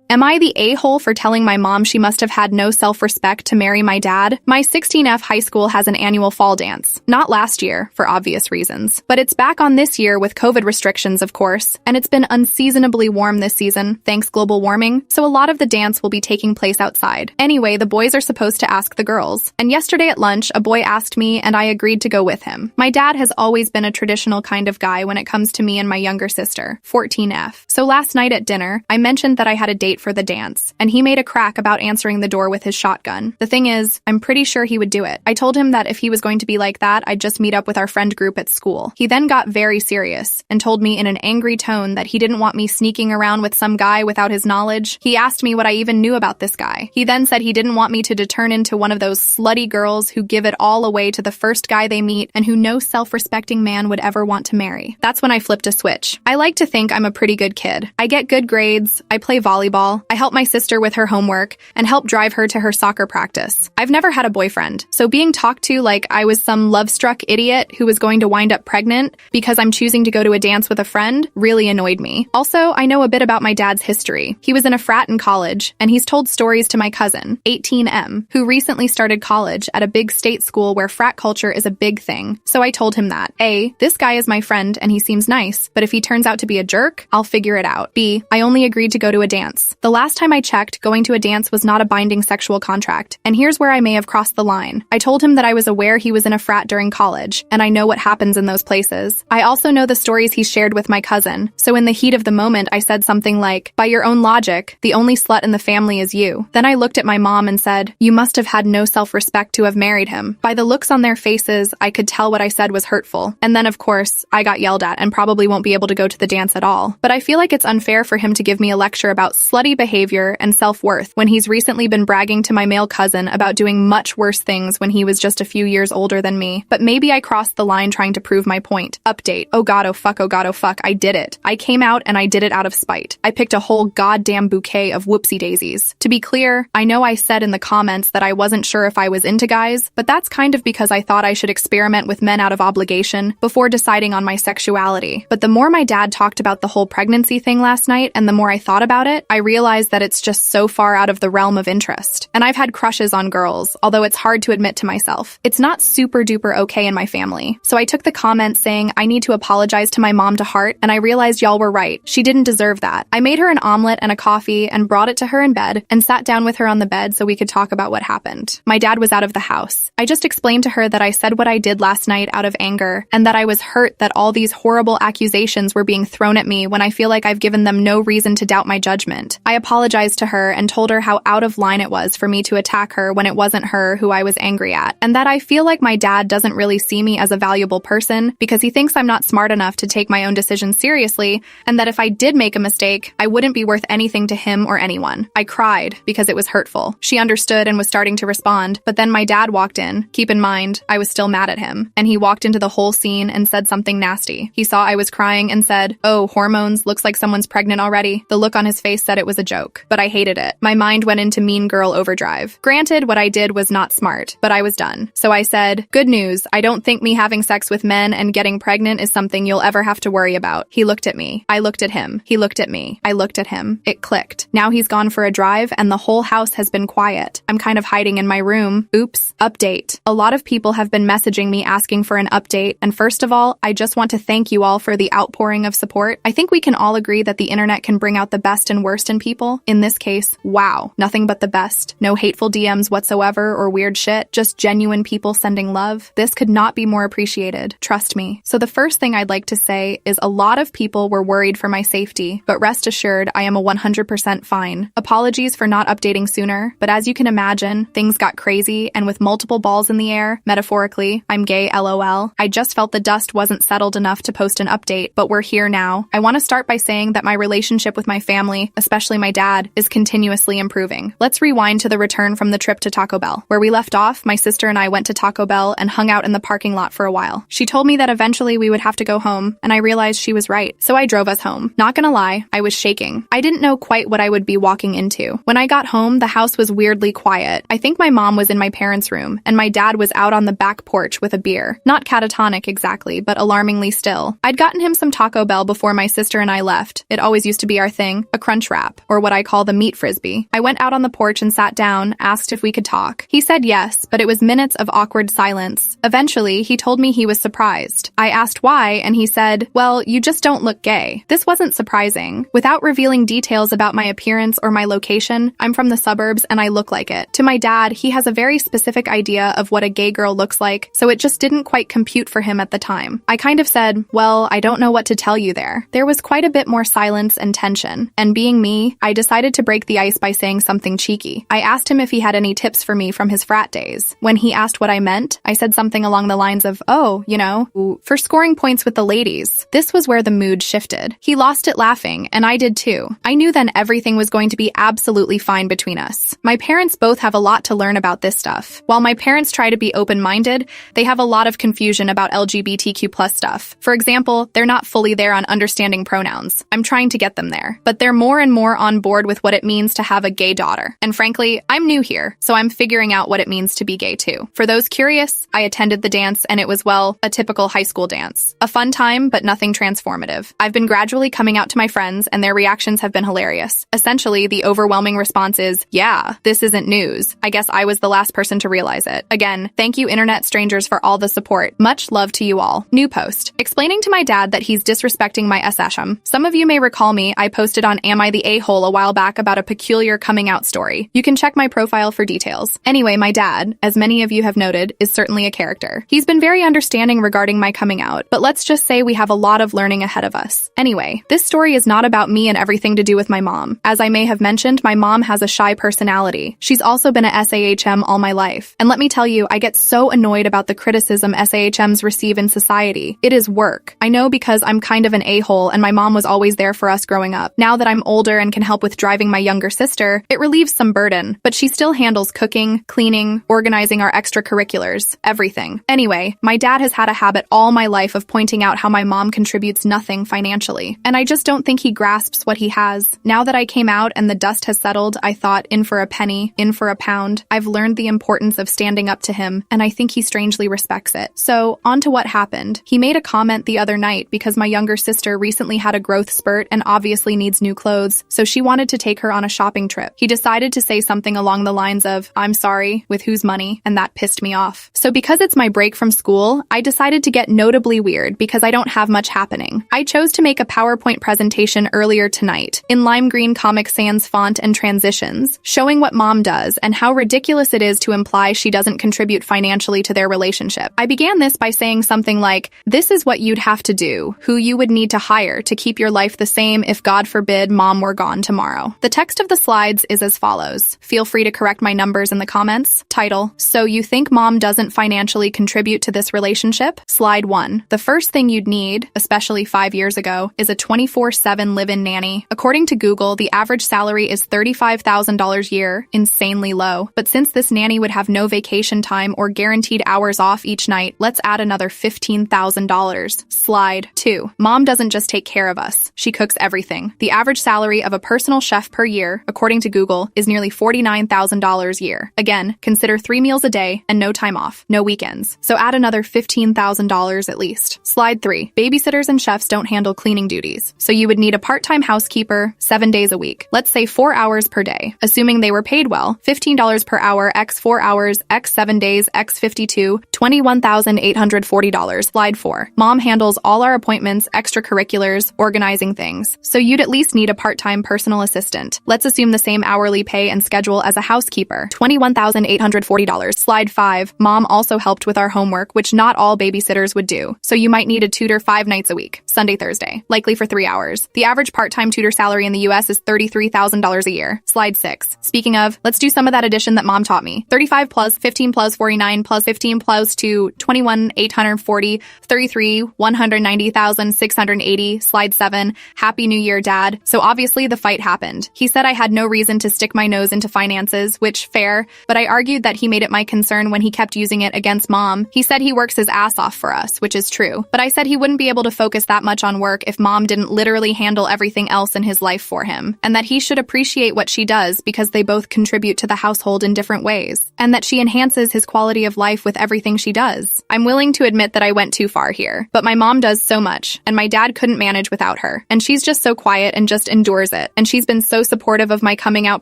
Am I the a-hole for telling my mom she must have had no self-respect to marry my dad? My 16F high school has an annual fall dance. Not last year, for obvious reasons. But it's back on this year with COVID restrictions, of course. And it's been unseasonably warm this season, thanks global warming, so a lot of the dance will be taking place outside. Anyway, the boys are supposed to ask the girls. And yesterday at lunch, a boy asked me, and I agreed to go with him. My dad has always been a traditional kind of guy when it comes to me and my younger sister, 14F. So last night at dinner, I mentioned that I had a date for the dance, and he made a crack about answering the door with his shotgun. The thing is, I'm pretty sure he would do it. I told him that if he was going to be like that, I'd just meet up with our friend group at school. He then got very serious and told me in an angry tone that he didn't want me sneaking around with some guy without his knowledge. He asked me what I even knew about this guy. He then said he didn't want me to turn into one of those slutty girls who give it all away to the first guy they meet and who no self-respecting man would ever want to marry. That's when I flipped a switch. I like to think I'm a pretty good kid. I get good grades, I play volleyball, I help my sister with her homework, and help drive her to her soccer practice. I've never had a boyfriend, so being talked to like I was some love-struck idiot who was going to wind up pregnant because I'm choosing to go to a dance with a friend really annoyed me. Also, I know a bit about my dad's history. He was in a frat in college, and he's told stories to my cousin, 18M, who recently started college at a big state school where frat culture is a big thing. So I told him that, A, this guy is my friend and he seems nice, but if he turns out to be a jerk, I'll figure it out. B, I only agreed to go to a dance. The last time I checked, going to a dance was not a binding sexual contract, and here's where I may have crossed the line. I told him that I was aware he was in a frat during college, and I know what happens in those places. I also know the stories he shared with my cousin, so in the heat of the moment I said something like, by your own logic, the only slut in the family is you. Then I looked at my mom and said, you must have had no self-respect to have married him. By the looks on their faces, I could tell what I said was hurtful. And then, of course, I got yelled at and probably won't be able to go to the dance at all. But I feel like it's unfair for him to give me a lecture about slutty behavior and self-worth when he's recently been bragging to my male cousin about doing much worse things when he was just a few years older than me. But maybe I crossed the line trying to prove my point. Update. Oh god, oh fuck, oh god, oh fuck, I did it. I came out and I did it out of spite. I picked a whole goddamn bouquet of whoopsie daisies. To be clear, I know I said in the comments that I wasn't sure if I was into guys, but that's kind of because I thought I should experiment with men out of obligation before deciding on my sexuality. But the more my dad talked about the whole pregnancy thing last night and the more I thought about it, I realized that it's just so far out of the realm of interest. And I've had crushes on girls, although it's hard to admit to myself. It's not super duper okay in my family. So I took the comment saying I need to apologize to my mom to heart, and I realized y'all were right. She didn't deserve that. I made her an omelet and a coffee and brought it to her in bed and sat down with her on the bed so we could talk about what happened. My dad was out of the house. I just explained to her that I said what I did last night out of anger and that I was hurt that all these horrible accusations were being thrown at me when I feel like I've given them no reason to doubt my judgment. I apologized to her and told her how out of line it was for me to attack her when it wasn't her who I was angry at, and that I feel like my dad doesn't really see me as a valuable person because he thinks I'm not smart enough to take my own decisions seriously, and that if I did make a mistake, I wouldn't be worth anything to him or anyone. I cried because it was hurtful. She understood and was starting to respond, but then my dad walked in. Keep in mind, I was still mad at him, and he walked into the whole scene and said something nasty. He saw I was crying and said, "Oh, hormones, looks like someone's pregnant already." The look on his face said it was a joke, but I hated it. My mind went into mean girl overdrive. Granted, what I did was not smart, but I was done. So I said, "Good news, I don't think me having sex with men and getting pregnant is something you'll ever have to worry about." He looked at me. I looked at him. He looked at me. I looked at him. It clicked. Now he's gone for a drive and the whole house has been quiet. I'm kind of hiding in my room. Oops. Update. A lot of people have been messaging me asking for an update, and first of all, I just want to thank you all for the outpouring of support. I think we can all agree that the internet can bring out the best and worst in people. In this case, wow, nothing but the best. No hateful DMs whatsoever or weird shit, just genuine people sending love. This could not be more appreciated. Trust me. So the first thing I'd like to say is a lot of people were worried for my safety, but rest assured I am a 100% fine. Apologies for not updating sooner, but as you can imagine, things got crazy, and with multiple balls in the air, metaphorically, I'm gay LOL, I just felt the dust wasn't settled enough to post an update, but we're here now. I want to start by saying that my relationship with my family, especially my dad, is continuously improving. Let's rewind to the return from the trip to Taco Bell. Where we left off, my sister and I went to Taco Bell and hung out in the parking lot for a while. She told me that eventually we would have to go home, and I realized she was right. So I drove us home. Not gonna lie, I was shaking. I didn't know quite what I would be walking into. When I got home, the house was weirdly quiet. I think my mom was in my parents' room, and my dad was out on the back porch with a beer. Not catatonic exactly, but alarmingly still. I'd gotten him some Taco Bell before my sister and I left. It always used to be our thing. A crunch wrap. up, or what I call the meat frisbee. I went out on the porch and sat down, asked if we could talk. He said yes, but it was minutes of awkward silence. Eventually, he told me he was surprised. I asked why, and he said, "Well, you just don't look gay." This wasn't surprising. Without revealing details about my appearance or my location, I'm from the suburbs and I look like it. To my dad, he has a very specific idea of what a gay girl looks like, so it just didn't quite compute for him at the time. I kind of said, "Well, I don't know what to tell you there." There was quite a bit more silence and tension, and being me, I decided to break the ice by saying something cheeky. I asked him if he had any tips for me from his frat days. When he asked what I meant, I said something along the lines of, "Oh, you know, for scoring points with the ladies." This was where the mood shifted. He lost it laughing, and I did too. I knew then everything was going to be absolutely fine between us. My parents both have a lot to learn about this stuff. While my parents try to be open-minded, they have a lot of confusion about LGBTQ+ stuff. For example, they're not fully there on understanding pronouns. I'm trying to get them there. But they're more and more on board with what it means to have a gay daughter. And frankly, I'm new here, so I'm figuring out what it means to be gay too. For those curious, I attended the dance and it was, well, a typical high school dance. A fun time, but nothing transformative. I've been gradually coming out to my friends and their reactions have been hilarious. Essentially, the overwhelming response is, "Yeah, this isn't news." I guess I was the last person to realize it. Again, thank you internet strangers for all the support. Much love to you all. New post. Explaining to my dad that he's disrespecting my SHM. Some of you may recall me, I posted on Am I the A-hole a while back about a peculiar coming out story. You can check my profile for details. Anyway, my dad, as many of you have noted, is certainly a character. He's been very understanding regarding my coming out, but let's just say we have a lot of learning ahead of us. Anyway, this story is not about me and everything to do with my mom. As I may have mentioned, my mom has a shy personality. She's also been a SAHM all my life. And let me tell you, I get so annoyed about the criticism SAHMs receive in society. It is work. I know because I'm kind of an a-hole and my mom was always there for us growing up. Now that I'm older and can help with driving my younger sister, it relieves some burden, but she still handles cooking, cleaning, organizing our extracurriculars, everything. Anyway, my dad has had a habit all my life of pointing out how my mom contributes nothing financially. And I just don't think he grasps what he has. Now that I came out and the dust has settled, I thought, in for a penny, in for a pound. I've learned the importance of standing up to him, and I think he strangely respects it. So, on to what happened. He made a comment the other night because my younger sister recently had a growth spurt and obviously needs new clothes, so she wanted to take her on a shopping trip. He decided to say something along the lines of, "I'm sorry, with whose money?" and that pissed me off. So because it's my break from school, I decided to get notably weird because I don't have much happening. I chose to make a PowerPoint presentation earlier tonight in lime green Comic Sans font and transitions, showing what mom does and how ridiculous it is to imply she doesn't contribute financially to their relationship. I began this by saying something like, "This is what you'd have to do, who you would need to hire to keep your life the same if God forbid mom were gone tomorrow." The text of the slides is as follows. Feel free to correct my numbers in the comments. Title: So you think mom doesn't financially contribute to this relationship? Slide 1. The first thing you'd need, especially 5 years ago, is a 24/7 live-in nanny. According to Google, the average salary is $35,000 a year, insanely low. But since this nanny would have no vacation time or guaranteed hours off each night, let's add another $15,000. Slide 2. Mom doesn't just take care of us. She cooks everything. The average salary of a personal chef per year, according to Google, is nearly $49,000 a year. Again, consider 3 meals a day and no time off, no weekends. So add another $15,000 at least. Slide 3. Babysitters and chefs don't handle cleaning duties. So you would need a part-time housekeeper 7 days a week. Let's say 4 hours per day. Assuming they were paid well, $15 per hour x 4 hours x 7 days x 52, $21,840. Slide 4. Mom handles all our appointments, extracurriculars, organizing things. So you'd at least need a part-time personal assistant. Let's assume the same hourly pay and schedule as a housekeeper, $21,840. Slide 5. Mom also helped with our homework, which not all babysitters would do. So you might need a tutor 5 nights a week, Sunday, Thursday, likely for 3 hours. The average part-time tutor salary in the US is $33,000 a year. Slide 6. Speaking of, let's do some of that addition that mom taught me. 35 plus 15 plus 49 plus 15 plus to 21,840, 33, 190,680. Slide 7. Happy New Year, Dad. So obviously the fight happened. He said I had no reason to stick my nose into finances, which fair, but I argued that he made it my concern when he kept using it against mom. He said he works his ass off for us, which is true, but I said he wouldn't be able to focus that much on work if mom didn't literally handle everything else in his life for him, and that he should appreciate what she does because they both contribute to the household in different ways, and that she enhances his quality of life with everything she does. I'm willing to admit that I went too far here, but my mom does so much, and my dad couldn't manage without her, and she's just so quiet and just endures it. it. And she's been so supportive of my coming out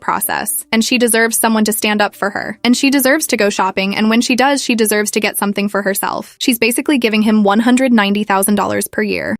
process. And she deserves someone to stand up for her. And she deserves to go shopping, and when she does, she deserves to get something for herself. She's basically giving him $190,000 per year.